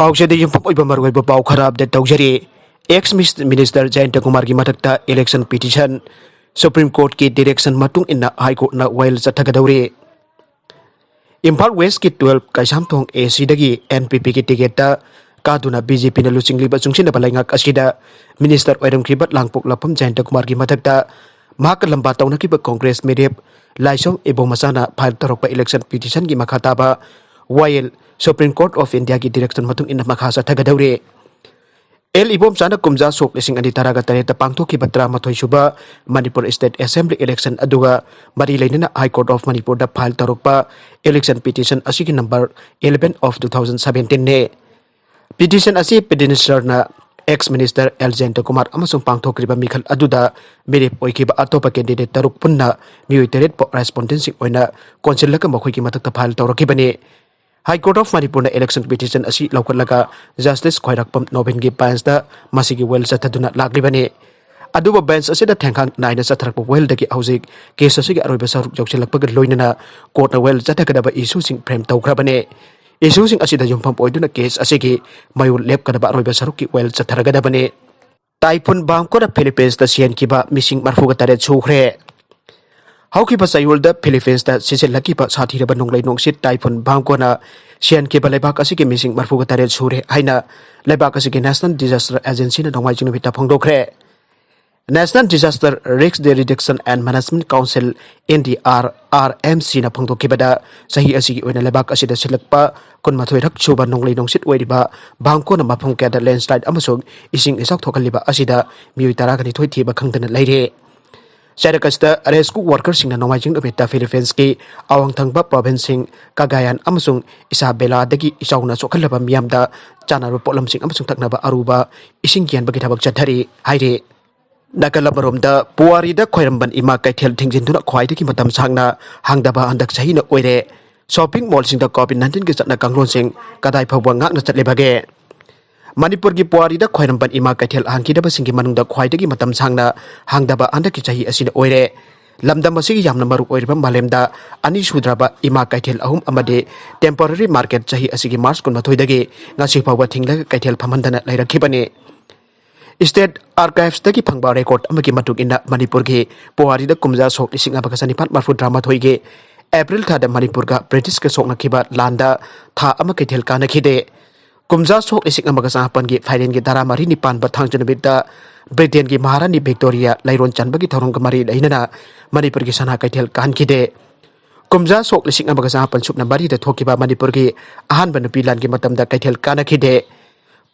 पाउसेद युम्फम ओइबा मरुइबा पाउ खरा अपडेट तौजरी एक्स मिनिस्टर जयंत कुमार की मथक्ता इलेक्शन पिटिशन सुप्रीम कोर्ट की डायरेक्शन मतुंग इन्ना हाई कोर्ट ना वाइल चथगदौरे इम्फाल वेस्ट की 12 कैसामथोंग एसी एनपीपी की टिकेट कादुना बीजेपी ना लुचिंगलिबा चुंगसिनबा लाइंगाक असिदा मिनिस्टर ओइरमख्रिबा लांगपोक लफम जयंत कुमार की मथक्ता महाक लंबा तौनकिबा कांग्रेस मेरेप लाइसों एबो मसाना फाइल तौरपा इलेक्शन पिटिशन की मखाताबा वाइल सुप्रीम कोर्ट ऑफ इंडिया की डायरेक्शन मतुंग इन्ना मखा चथगदौरे एल इबोम चाना कुमजा सोक लिसिंग अनि तरागा तरेता पांगथोखिबा 13 सुबा मणिपुर स्टेट असेंबली इलेक्शन अदुगा मरी लेना हाई कोर्ट ऑफ मणिपुर दा फाइल तौरपा इलेक्शन पिटिशन असिगी नंबर 11 ऑफ 2017 ने पिटिशन असी पेडिनिस्टरना एक्स मिनिस्टर जयंत कुमार अमसुंग पांगथोखरिबा मिखल अदुदा मेरेप ओइखिबा अतोपा कैंडिडेट तरुक पुन्ना मियोइ तरेट पो रेस्पोंडेंसिंग ओइना कौंसिलक मखोइकी मथक्ता फाइल तौरखिबने high court of Manipur election petition असी लौकलगा जस्टिस खोइरकपम नोबेन की बेंच दा मसिगी वेल चथदुना लाक्लिबने अदुबा बेंच असिदा थेंखांग नाइना चथरकप वेल दगी हौजिक केस असिगी अरोइबा सरुक जौसिलकपग लोइनना कोर्ट वेल चथगदबा इशूसिंग फ्रेम तौखरबने इशूसिंग असिदा युमफम ओइदुना केस असिगी मयुल लेपकदबा अरोइबा सरुक की वेल चथरगदबने टाइफून वामको दा फिलीपींस दा सिहनखिबा मिसिंग 38 सुखरे हौकिबा चायोल फिलीपींस सिजिलकिबा साथीरबा नोंगलै नोंसित टाइफून वामकोना सिहनखिबा लेबाक असिगी मिसिंग 38 सुरे हाइना लेबाक असिगी नेशनल डिजास्टर एजेंसी नोंमाइजिंग नुबिता फोंदोखरे national disaster risk reduction and management council NDRRMC ना फोंदोखिबदा सही असिगी ओइना लेबाक असिदा सिलकपा 12 रक सुबा नोंगलै नोंसित ओइरिबा वामकोना मफम केदा लैंडस्लाइड अमसुंग इसिंग इसाक थोकलिबा असिदा मियोइ तरागनि थोइथिबा खंदना लैरे Syarikat rescue workers sing na nomajing ubita Philippines ki awang thangba province sing Cagayan amasung Isabela dagi isauna sokalaba miyamda chanaru polam sing amasung taknaba aruba ising kian bagi thabak chathari haire nakalabaromda puari da khoiramban ima kaithel thingjinduna khwaidagi matam sangna hangdaba handak sahina oire shopping mall sing da covid-19 ki chatna kanglon sing kadai phawwa ngakna chatlebage Manipur की पुआरी दा खोइरमबन इमा कैथेल हांकीदबा सिंगी मनुंगदा ख्वाइदगी मतम सांगना हांगदबा अंदकी चाही असिना ओइरे लमदम असिगी यामना मरु ओइरबा मालेमदा अनि सुद्राबा इमा कैथेल अहुम अमदे temporary market चाही असिगी मार्च 12 दगी ngasi फावबा थिंगलगा कैथेल फमंदना लैरखिबने स्टेट आर्काइव्स दगी फंगबा रेकॉर्ड अमगी मतुक इना मणिपुर की पुआरी दा कुमजा सोक लिसिंग अबका सनिपान मरफु ड्रामा थोइगे अप्रैल थादा मणिपुर का ब्रिटिश के सोकनखिबा लांदा था अमा कैथेल कानखिदे कुमजा सोक लिसिंग अमगा सापन की फाइनेन की दारा मरी निपान बथांग बिदा ब्रिटेन की महारानी विक्टोरिया लाइरोन चनबगी थौरंग मरी लैनना मणिपुर की सना कैथेल कानखिदे कुमजा सोक लिसिंग अमगा सापन सुपना मरी द थोकिबा मणिपुर की अहानब नुपी लान की मतमदा कैथेल कानखिदे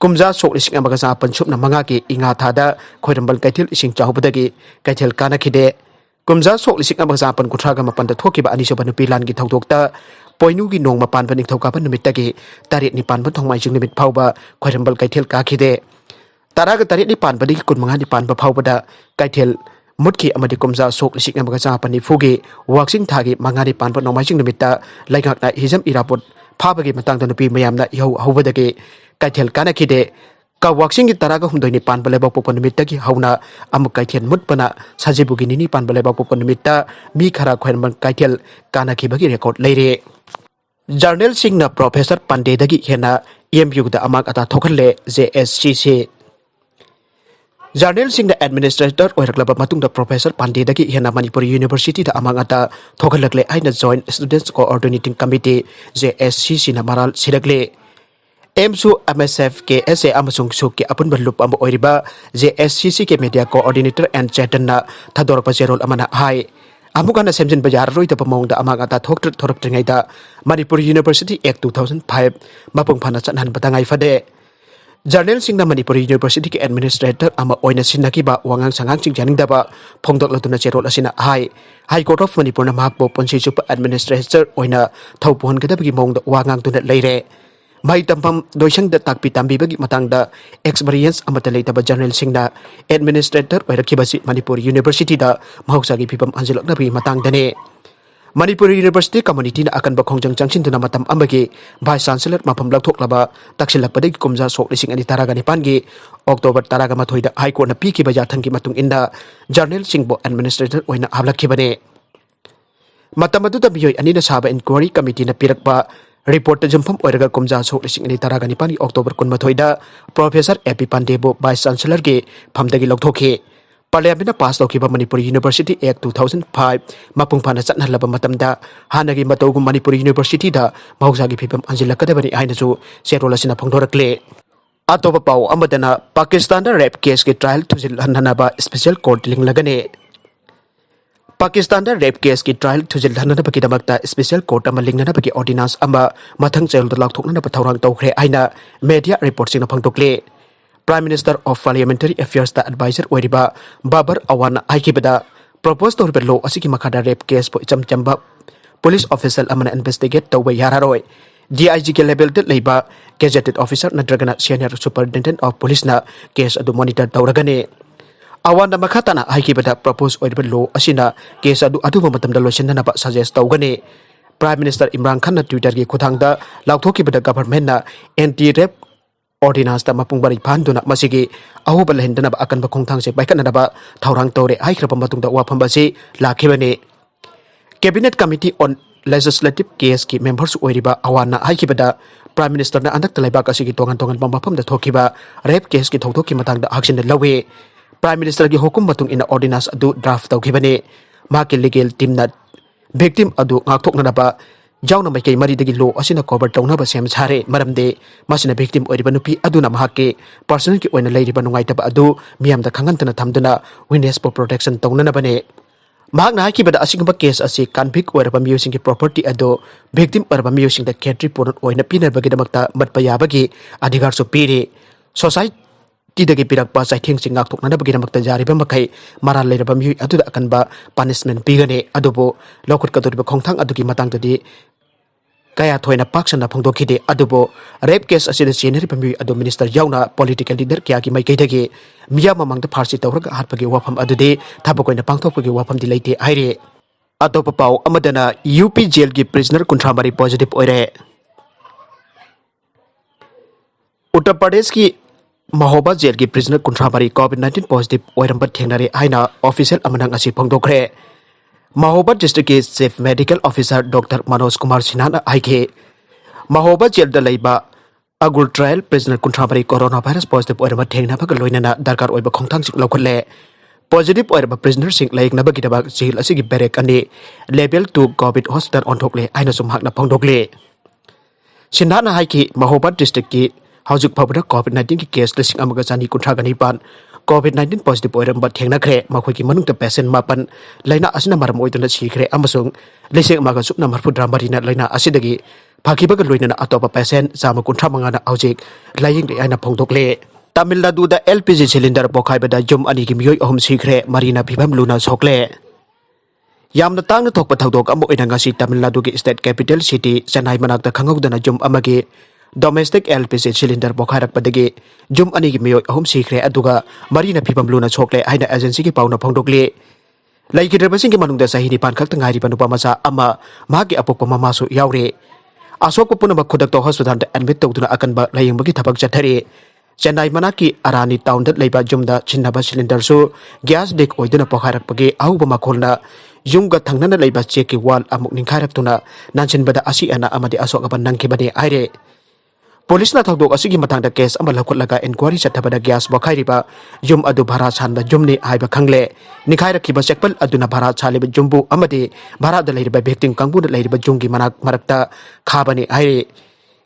कुमजा सोक लिसिंग अमगा सापन सुपना मंगा की इंगा थादा खोइरंबल कैथेल इसिंग चाहुबदगी कैथेल कानखिदे कुमजा सोक लिसिंग अमगा सापन कुथ्रागा मपन द थोकिबा अनिसोबा नुपी लान की थौदोकता पोइनु की नोंग मपान बनिक थौकाबा नुमितगी तारेट निपान ब थोंमाइजिंग नुमित फावबा खोइरंबल कैथेल काखिदे तारागा तारेट निपान बदिगी कुनमंगा निपान ब फावबदा कैथेल मुटकी अमदि कुमजा सोक लिसिंग अमगा चापनि फुगे वाक्सिंग थागी मंगा निपान ब नोंमाइजिंग नुमिता लाइगाकना हिजम इरापोट फाबगे मतंग द नुपी मयामना इहौ हौबदगी कैथेल कानखिदे का वाक्सिंग की तारागा हुमदोइ निपान ब लेबाक पोपन नुमितगी हौना अमु कैथेल मुटपना साजिबुगी निपान ब लेबाक पोपन नुमिता मी खरा खोइरंबल कैथेल कानखिबगी रेकॉर्ड लैरे जर्नैल सिंह ना प्रोफेसर पांडे दगी हेना EMU दा amang ata thok-hlle JSCC Jarnail Singh ना एडमिनिस्ट्रेटर ओइरकलबा मतुंग दा प्रोफेसर पांडे दगी हेना मणिपुर यूनिवर्सिटी दा amang ata thok-hlle आइना joint students coordinating committee JSCC ना मराल सिरगले एमसु MSF के SA अमसुंग सुक के अपुन बलुप अम ओइरिबा JSCC के मीडिया कोऑर्डिनेटर एंड चैटन ना थदोरपा जेरोल अमना हाई अमुकाना सेमजिन बजार रोइ तब मौंग दा अमांग अता थोक्टर थोरक्ट्रिङैदा मणिपुर यूनिवर्सिटी एक्ट 2005 मपुंग फाना चनहन बतंगाइ फदे जर्नैल सिंह ना मणिपुर यूनिवर्सिटी के एडमिनिस्ट्रेटर अमा ओइना सिन्नकिबा वांगांग सांगांग चिंग जानिंगदबा फोंदोकलतुना चेरोल असिना हाई कोर्ट ऑफ मणिपुर ना माकबो पंसी सुप एडमिनिस्ट्रेटर ओइना थौपोहन गदबगी मौंग दा वांगांग तुना लैरे mai tampam doisang da takpi tambi bagi matang da experience amata leitaba Jarnail Singh na administrator oirakibasi Manipur University da mahausagi phibam anjilakna bi matang dane Manipur University community na akan bakhongjang changsin tuna matam ambagi vice chancellor mafam lakthoklaba taksilakpadagi kumja sok lising ani taraga nipan gi October taraga mathoi da high court na pi ki baja thangki matung inda Jarnail Singh bo administrator oina hablakibane matam adu da Mioi ani na saba inquiry committee na pirakpa report जम्फम ओइरगा कुमजा सोक लिसिंग नि तरागा निपानी October 23 professor AP Pandey बो vice chancellor के फमदगी लौथोखे पार्लियामेंट पास तौखिबा मणिपुर यूनिवर्सिटी एक्ट 2005 मपुंग फाना चटनहलबा मतमदा हानगी मतौगु मणिपुर यूनिवर्सिटी दा महौसागी फिबम अंजिलकदबनी आइनसु सेरोल असिना फोंदोरक्ले अतोबा पाउ अमदना पाकिस्तान दा रेप केस के ट्रायल थुजिल हननबा स्पेशल कोर्ट लिंगलगने पाकिस्तान दा रेप केस की ट्रायल थुजिल हननबकी दमकता स्पेशल कोर्ट अमा लिंगनबकी ऑर्डिनेंस अमा मथंग चेल दा लाथोकनबा थौरांग तौखरे आइना मीडिया रिपोर्ट सिंग फोंदोक्ले prime minister of parliamentary affairs दा एडवाइजर ओइरिबा बाबर अवाना हाइकिबदा प्रपोज तौरबा लो असिकी मखादा रेप केस पो इचम चंबा पुलिस ऑफिसर अमना इन्वेस्टिगेट तौबा यारारोय DIG के लेवल दा लेबा गेजेटेड ऑफिसर नद्रगना सीनियर सुपरिटेंडेंट ऑफ पुलिस ना केस अदु मॉनिटर तौरगने अवाना मखाताना हाइकिबदा प्रपोज ओइरिबा लो असिना केस अदु अदुबा मतमदा लोइसननबा सजेस्ट तौगने प्राइम मिनिस्टर इमरान खान ना ट्विटर की खुथांगदा लाउथोकिबदा गवर्नमेंट ना एंटी रेप ऑर्डिनेंस दा मपुंग बारी फानदुना मसिगी अहोबा लहंदनबा अकनबा खोंथांग से बाइकननबा थौरांग तौरे हाइख्रबा मतुंगदा वाफंबा से लाखिबने cabinet committee on legislative case की मेंबर्स ओइरिबा अवाना हाइकिबदा प्राइम मिनिस्टर ना अंदक तलाइबा कासिगी तोंगन तोंगन मफमदा थोकिबा रेप केस की थौथोकी मतंगदा एक्शन लवे प्राइम मिनिस्टर की हुकुम मतुंग इन ऑर्डिनेंस अदु ड्राफ्ट तौखिबने माके लीगल टीम ना विक्टिम अदु ngaktoknaba jauna mai kai mari dagi law asina cover tawnaba sem sare maramde masina victim oiriba nupi aduna mahake person ki oina leiriba nungaitaba adu miyamda khangantana thamduna witness for protection tawnana bane mahakna hakibada asigba case asi convict oiraba miyosing ki property ado victim oiraba miyosing da country poron oina pinarbagi damakta matpa yabagi adhigar so pire society dagi pirakpa saithing sing ngaktoknana bagi damakta jariba makai mara leiraba miyo adu akanba punishment pigane adubo lokut kaduriba khongthang adugi matang tadi kaya thoina paksana phongdokhide adubo rape case asida senior pami adu minister yauna political leader kya ki mai kaidagi miya mamang da pharsi tawraga harpagi wafam adude thabakoina pangthokpagi wafam di leite aire atopa pau amadana UP jail ki prisoner kuntramari positive oire Uttar Pradesh की Mahoba jail की prisoner कुंट्राबारी कोविड-19 positive ओइरंबा थेंगनारे आइना official अमनंग असि फोंदोखरे महोबा डिस्ट्रिक्ट के chief medical officer doctor Manoj Kumar Sinha आइके महोबा जेल दा लेबा अगुल ट्रायल प्रिजनर कुंट्राबारी कोरोना वायरस पॉजिटिव ओइरंबा थेंगनाबा लोइनना दरकार ओइबा खोंथांग सिक लौखले पॉजिटिव ओइरंबा प्रिजनर सिंग लाइकनबा गिदबा जेल असि की बैरेक अनि लेवल 2 कोविड हॉस्पिटल ऑनथोकले आइना सुमहाकना फोंदोखले सिन्हा हाइके महोबा डिस्ट्रिक्ट की हौजुक फाबदा कोविड-19 की केस लिसिंग अमगा जानी कुंट्रागनी पान कोविड-19 पॉजिटिव ओइरंबा थेंगनाख्रे मखोय की मनुंग पेशेंट मापन लाइना असिना मरम ओइदुना सिखरे अमसुंग लिसिंग अमगा सुपना मरफुद्रा मरिना लाइना असिदगी फाकिबगा लोइना अतोपा पेशेंट जामा कुंट्रा मंगाना हौजिक लाइंग रे आइना फोंदोकले तमिलनाडु दा LPG सिलिंडर पोखाइबदा जुम अनि की मियोय अहम सिखरे मरीना फिवम लूना सोकले यामना तांगना थोकपा थौदोक अमो ओइनांगासी तमिलनाडु की स्टेट कैपिटल सिटी चेन्नई मनाकता खंगौदना जुम अमगे डोमेस्टिक LPG सिलिंडर पोखारकपदगी जुम अनि की मियोय अहम सिखरे अदुगा मरीना फिवम लूना सोकले आइना एजेंसी की पाउना फोंदोकले लाइकिदरबसिंग की मनुंगदा सही निपान खक्त ngairiba nupa macha ama mahaki apokpa mamasu yaure asokpa punaba khudakto hospital da admit tawduna akanba layingbagi thabak chathare chennai manaki arani town da leiba jumda chingnaba cylinder su gas leak oiduna pokharakpagi ahuba makholna yumga thangnana leiba check ki wall amuk ningkharaktuna nanchinbada asi ana amadi asokaba nangkibade aire police ना थौदोक असिगी मतंगदा case अमा लखुटलगा inquiry चथबदा gas बखाइरिबा जुम अदु भारा छानबा जुमनि आइबा खंगले निखाइरखिबा चेकपल अदुना भारा छालिबा जुमबु अमदि भारा the लैरिबा व्यक्ति कांगबु the लैरिबा जुमगी मनाक मरकता खाबनि आइरे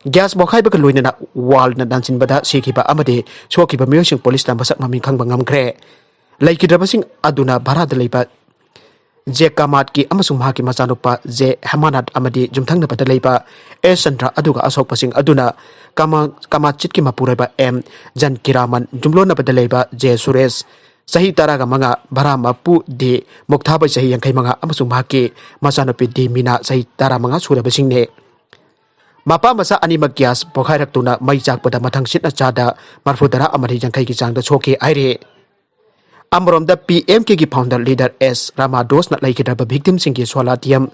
gas बखाइबा लोइनना वाल ना दानसिनबदा सिखिबा अमदि सोखिबा मियोसिंग पुलिस ना मसक ममिंग खंगबा ngamkhre लैकिद्रबसिंग अदुना भारा द लैबा जे कामात की अमसुंग महाकी मचानुपा जे हेमानाथ अमदि जुमथंग नपदा लैबा ए चंद्र अदुगा असोकपसिंग अदुना कामात चित की मपुरैबा एम जनकिरामन जुमलो नपदा लैबा जे सुरेश सही तरागा मंगा भरा मपु दे मुक्ताबै सही यंखै मंगा अमसुंग महाकी मचानुपि दे मीना सही तारा मंगा सुरबसिंगने मपा मसा अनिमक ग्यास पोखाइरक्तुना मै चाकपदा मथंग सिटना चादा मरफुदरा अमदि यंखै की चांगदा छोके आइरे अमरोमदा PMK की फाउंडर लीडर S रामादोस ना लाइकिदबा विक्टिम सिंह की सोलातियम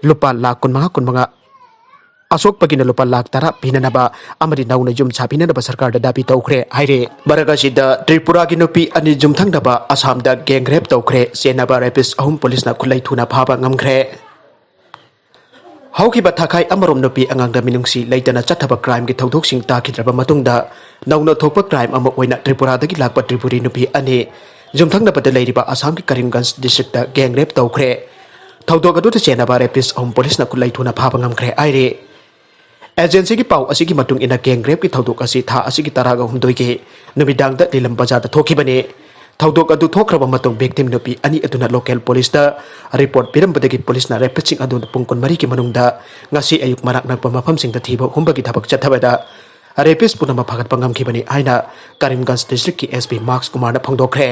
लुपा लाख कुनमंगा अशोक पगिना लुपा लाख तरा पिननबा अमरि नौना जुम छापिननबा सरकार दा दाबी तौखरे आइरे बरगासिदा त्रिपुरा की नुपी अनि जुमथंगदबा असम दा गैंगरेप तौखरे सेनाबा रेपिस अहम पुलिस ना खुलै थुना फाबा ngamkhre ꯍꯧꯈꯤꯕ ꯊꯥꯈꯥꯏ ꯑꯃꯔꯣꯝ ꯅꯨꯄꯤ ꯑꯉꯥꯡꯗ ꯃꯤꯅꯨꯡꯁꯤ ꯂꯩꯇꯅ ꯆꯠꯊꯕ ꯀ꯭ꯔꯥꯏꯝꯒꯤ ꯊꯧꯗꯣꯛꯁꯤꯡ ꯇꯥꯈꯤꯗ꯭ꯔꯕ ꯃꯇꯨꯡꯗ ꯅꯧꯅ ꯊꯣꯛꯄ ꯀ꯭ꯔꯥꯏꯝ ꯑꯃ ꯑꯣꯏꯅ ꯇ꯭ꯔꯤꯄꯨꯔꯥꯗꯒꯤ ꯂꯥꯛꯄ ꯇ꯭ꯔꯤꯄꯨꯔꯤ ꯅꯨꯄꯤ ꯑꯅꯤ ꯌꯨꯝꯊꯪꯅꯕꯗ ꯂꯩꯔꯤꯕ ꯑꯁꯥꯝꯒꯤ ꯀꯔꯤꯝꯒꯟꯖ ꯗꯤꯁꯇ꯭ꯔꯤꯛꯇ ꯒꯦꯡ ꯔꯦꯞ ꯇꯧꯈ꯭ꯔꯦ ꯊꯧꯗꯣꯛ ꯑꯗꯨꯗ ꯆꯦꯟꯅꯕ ꯔꯦꯄꯤꯁ ꯑꯍꯨꯝ ꯄꯨꯂꯤꯁꯅ ꯈꯨꯠꯂꯩ ꯊꯨꯅ ꯐꯥꯕ ꯉꯝꯈ꯭ꯔꯦ ꯍꯥꯏꯔꯤ एजेंसी की पाव असिगी मतुंग इना गैंग रेप की थौदोक असि था असिगी तरागा हुमदोइगे नुमिदांग द लीलम बाजार थोखिबने थौदोक अदु थोखरब मतुंग विक्टिम नुपी अनि अदुना लोकल पुलिस दा रिपोर्ट पिरमबदगी पुलिस ना रेपचिंग अदु पुंगकुन मरी की मनुंग दा ngasi ayuk marak nakpa mafam sing da thibo humbagi thabak chathabada रेपिस Poonam फागत Pangam खिबनी आइना करीमगंज डिस्ट्रिक्ट की एसपी मार्क्स कुमार ना फंगदोखरे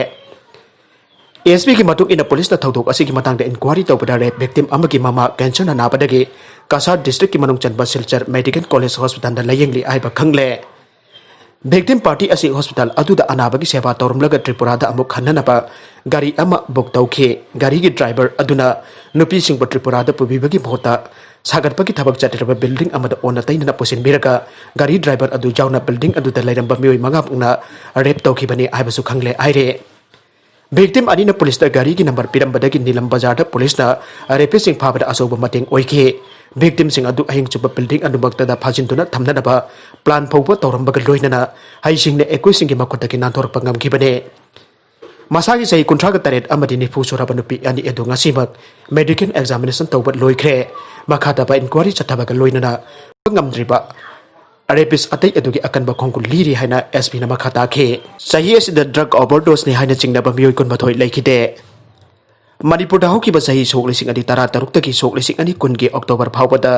एसपी की मतुक इन पुलिस ना थौदोक असि की मतंग दा इंक्वायरी तौबदा रेप विक्टिम अमगी मामा कैंसर ना नाबदगी कासार डिस्ट्रिक्ट की मनुंग चनबा सिलचर मेडिकल कॉलेज हॉस्पिटल दा लयंगली आइबा खंगले विक्टिम पार्टी असि हॉस्पिटल अदुदा अनाबगी सेवा तौरमलगा त्रिपुरा दा अमुक खन्ननबा गाड़ी अमा बुक तौखे गाड़ी की ड्राइवर अदुना नुपी सिंह त्रिपुरा दा पुबिबगी भोता सागरपगी थबक चटिरबा बिल्डिंग अमदा ओना तैनना पुसिनबिरगा गाड़ी ड्राइवर अदु जाउना बिल्डिंग अदुदा लैरंबा मियोइ मंगा पुंगना रेप तौखिबनी आइबसु खंगले आइरे विक्टिम अनिना पुलिस दा गाड़ी की नंबर पिरंबदगी नीलम बाजार दा पुलिस ना रेपिस सिंह फाबदा असौबा मतेंग ओइखे विक्टिम सिंह अदु अहिंग चुबा बिल्डिंग अदुमक्तदा फाजिनतुना थमननबा प्लान फौबा तौरंबगा लोइनना हाइसिंगने एकुइसिंगी मखुतगी नांथोरपा ngamkhibane मसागी सही कुंट्रागा तरेट अमदी निफु सोराबा नुपी अनि एदु ngasimak मेडिकल एग्जामिनेशन तौबा लोइख्रे मखादाबा इंक्वायरी चथाबगा लोइनना ngamdriba रेपिस अतै एदुगी अकनबा खोंकु लीरी हाइना एसपी ना मखा ताखे सही एसिदा ड्रग ओवरडोज नि हाइना चिंgnaba मियोइ कुनबाथोइ लैखिदे मणिपुर दा होकिबा सही सोक लिसिंग अदि तरा तरुक तकी सोक लिसिंग अनि कुनगी अक्टोबर फावबदा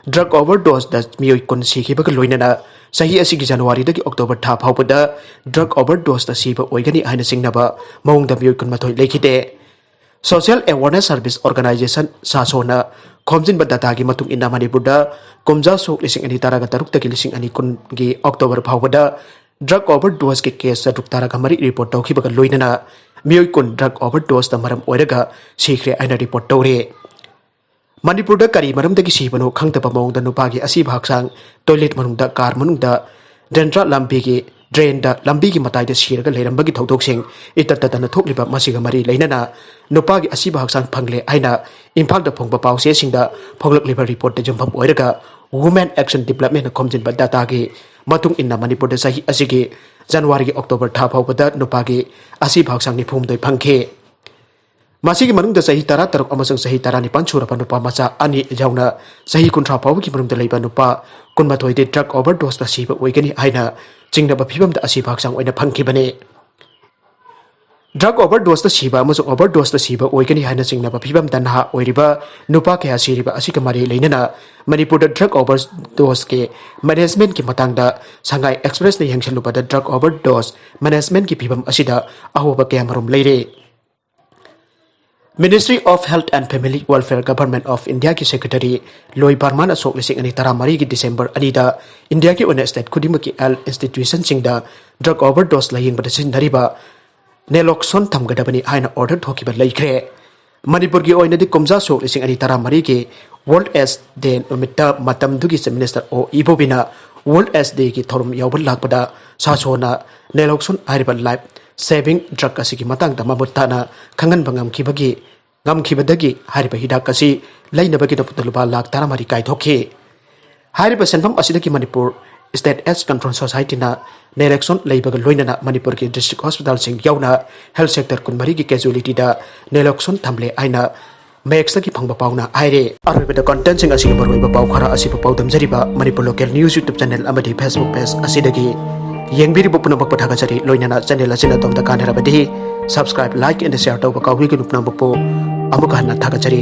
ड्रग ओवरडोज दा मियोइ कुन सिखिबगा लोइनना सही असिगी जनवरी दगी अक्टोबर था फावबदा ड्रग ओवरडोज दा सिबा ओइगनी हाइना चिंgnaba मौंग दा मियोइ कुनबाथोइ लैखिदे सोशल अवेयरनेस सर्विस ऑर्गेनाइजेशन सासोना खोमजिन डाटा की मतुंग इना मणिपुर दा कुमजा सोक लिसिंग अनि तरागा तरुक तकी लिसिंग अनि कुनगी अक्टोबर फावबदा ड्रग ओवरडोज के केस तरुक तरागा मरी रिपोर्ट तौखिबगा लोइनना मियोइ कुन ड्रग ओवरडोज दा मरम ओइरगा सिखरे आइना रिपोर्ट तौरे मणिपुर दा करी मरम दगी सिबनो खंगतबा मौंग दा नुपागी असि भागसांग टॉयलेट मनुंग दा कार मनुंग दा डेंड्रा लंबी की ड्रेन दा लंबी की मताई दा सिरगा लेरंबगी थौदोकसिंग इतततना थोकलिबा मसिगा मरी लैनना नुपागी असि भागसांग फंगले आइना इम्फाल दा फोंगबा पाउसे सिंगदा फोंगलकलिबा रिपोर्ट दा जंफम ओइरगा वुमेन एक्शन डेवलपमेंट खोमजिनबा डाटा की मतुंग इन्ना मणिपुर दा सही असिगी जनवरी अक्टोबर था फावबदा नुपागी असि भागसांग निफुमदोइ फंखे मासिगी मनुंग दा सही तरा तरुक अमसंग सही तरा निपान सुरपा नुपा मचा अनि जाउना सही कुंट्रा फावगी मनुंग दा लैबा नुपा कुनमाथोइ दे ड्रग ओवरडोज दा सिबा ओइगनी हाइना चिंgnaba फिवम दा असि भागसांग ओइना फंखिबने ड्रग ओवरडोज दा सिबा अमसो ओवरडोज दा सिबा ओइगनी हाइना चिंgnaba फिवम दा नहा ओइरिबा नुपा कया सिरिबा असिका मारि लैनना मणिपुर दा ड्रग ओवरडोज के मैनेजमेंट की मतंग दा संगाई एक्सप्रेस ने यंगसलुबा दा ड्रग ओवरडोज मैनेजमेंट की फिवम असिदा अहोबा कया मरुम लैरे ministry of health and family welfare government of India की सेक्रेटरी लोई बर्मान अशोक लिसिंग अनि तरा मरी की दिसंबर अनिदा इंडिया की ओन स्टेट खुदिम की एल इंस्टीट्यूशन सिंगदा ड्रग ओवरडोज लायिंगबदा सिनरिबा नेलोक्सोन थमगदबनी हाइना ऑर्डर थोकिबा लैख्रे मणिपुर की ओइनदि कुमजा सोक लिसिंग अनि तरा मरी की वर्ल्ड एस डे नुमिता मतम दुगी चीफ मिनिस्टर ओ इबोबिना वर्ल्ड एस डे की थोरम यावबल लाकबदा सासोना नेलोक्सोन हाइरिबा लाइफ सेविंग ड्रग असिगी मतंग दा ममुत्ताना खंगन बंगम खिबगी ngamkhibadagi hariba hidak asi lainabagi daputa lupa lakh taramari kaithokhi hariba senfam asidagi manipur state AIDS control society na election leibaga loinana manipur ki district hospital sing yauna health sector kunmari ki casualty da election thamle aina max ki phangba pauna aire arweba da content sing asi barweba pau khara asi pau damjariba manipur local news youtube channel amadi facebook page asidagi yengbiri bopuna bakpa thaga jari loinana channel asina tomda kanharabadi subscribe like and share tawba kawri ki nupna bopo amuka hanna thaga jari